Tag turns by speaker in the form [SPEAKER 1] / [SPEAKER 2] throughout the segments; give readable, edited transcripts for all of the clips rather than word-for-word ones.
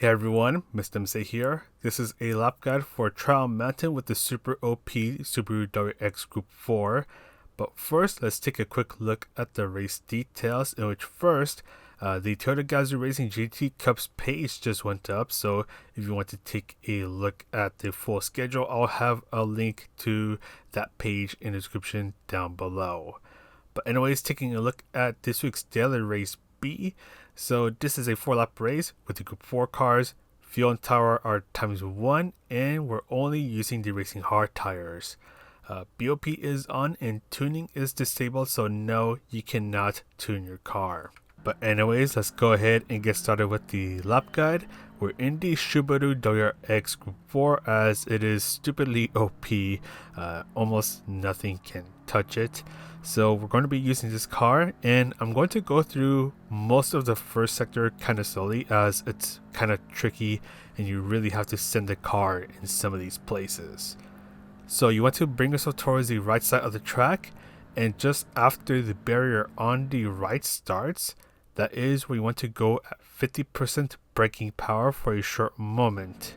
[SPEAKER 1] Hey everyone, Mr. MC here. This is a lap guide for Trial Mountain with the super OP Subaru WRX Gr. But first, let's take a quick look at the race details, in which first, the Toyota Gazoo Racing GT Cups page just went up. So if you want to take a look at the full schedule, I'll have a link to that page in the description down below. But anyways, taking a look at this week's daily race B. So this is a 4-lap race with the Group 4 cars. Fuel and tire are ×1, and we're only using the racing hard tires. BOP is on and tuning is disabled, so no, you cannot tune your car. But anyways, let's go ahead and get started with the lap guide. We're in the Subaru WRX Gr, as it is stupidly OP. Almost nothing can touch it. So we're going to be using this car, and I'm going to go through most of the first sector kind of slowly, as it's kind of tricky and you really have to send the car in some of these places. So you want to bring yourself towards the right side of the track, and just after the barrier on the right starts, that is where you want to go at 50% braking power for a short moment.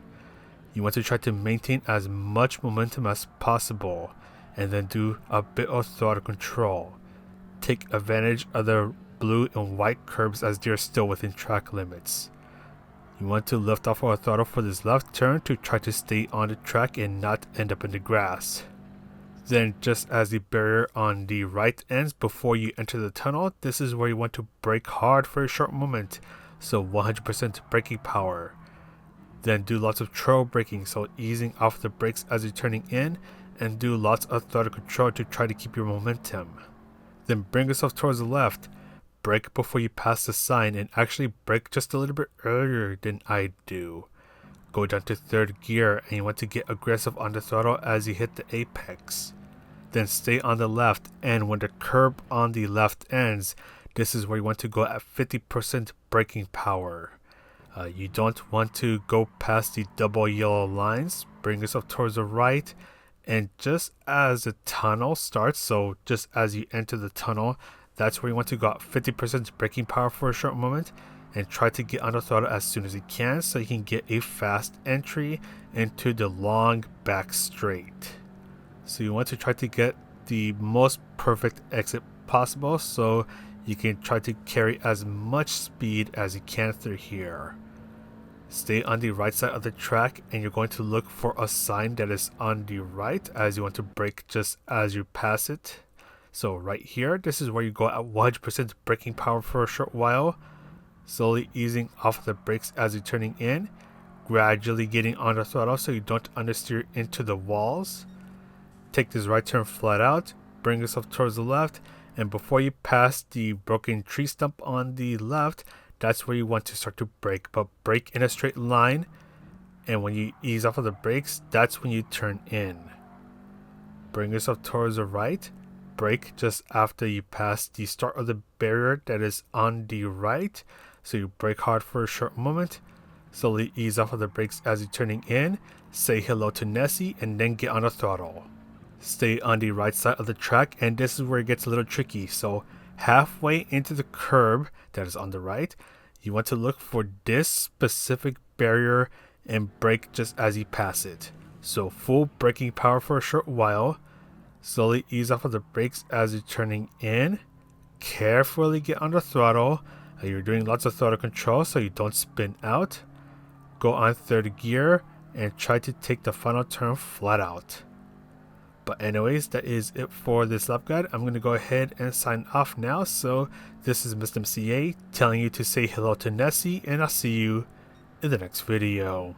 [SPEAKER 1] You want to try to maintain as much momentum as possible, and then do a bit of throttle control. Take advantage of the blue and white curbs as they're still within track limits. You want to lift off our throttle for this left turn to try to stay on the track and not end up in the grass. Then just as the barrier on the right ends before you enter the tunnel, this is where you want to brake hard for a short moment, so 100% braking power. Then do lots of trail braking, so easing off the brakes as you're turning in, and do lots of throttle control to try to keep your momentum. Then bring yourself towards the left, brake before you pass the sign, and actually brake just a little bit earlier than I do. Go down to 3rd gear, and you want to get aggressive on the throttle as you hit the apex. Then stay on the left, and when the curb on the left ends, this is where you want to go at 50% braking power. You don't want to go past the double yellow lines. Bring yourself towards the right, and just as the tunnel starts, so just as you enter the tunnel, that's where you want to go at 50% braking power for a short moment, and try to get on the throttle as soon as you can so you can get a fast entry into the long back straight. So you want to try to get the most perfect exit possible, so you can try to carry as much speed as you can through here. Stay on the right side of the track, and you're going to look for a sign that is on the right as you want to brake just as you pass it. So right here, this is where you go at 100% braking power for a short while, slowly easing off the brakes as you're turning in, gradually getting on the throttle so you don't understeer into the walls. Take this right turn flat out, bring yourself towards the left, and before you pass the broken tree stump on the left, that's where you want to start to brake, but brake in a straight line, and when you ease off of the brakes, that's when you turn in. Bring yourself towards the right, brake just after you pass the start of the barrier that is on the right, so you brake hard for a short moment, slowly ease off of the brakes as you're turning in, say hello to Nessie, and then get on the throttle. Stay on the right side of the track, and this is where it gets a little tricky. So halfway into the curb that is on the right, you want to look for this specific barrier and brake just as you pass it. So full braking power for a short while, slowly ease off of the brakes as you're turning in, carefully get on the throttle. You're doing lots of throttle control so you don't spin out. Go on 3rd gear and try to take the final turn flat out. But anyways, that is it for this lap guide. I'm going to go ahead and sign off now. So this is Mr. MCA telling you to say hello to Nessie, and I'll see you in the next video.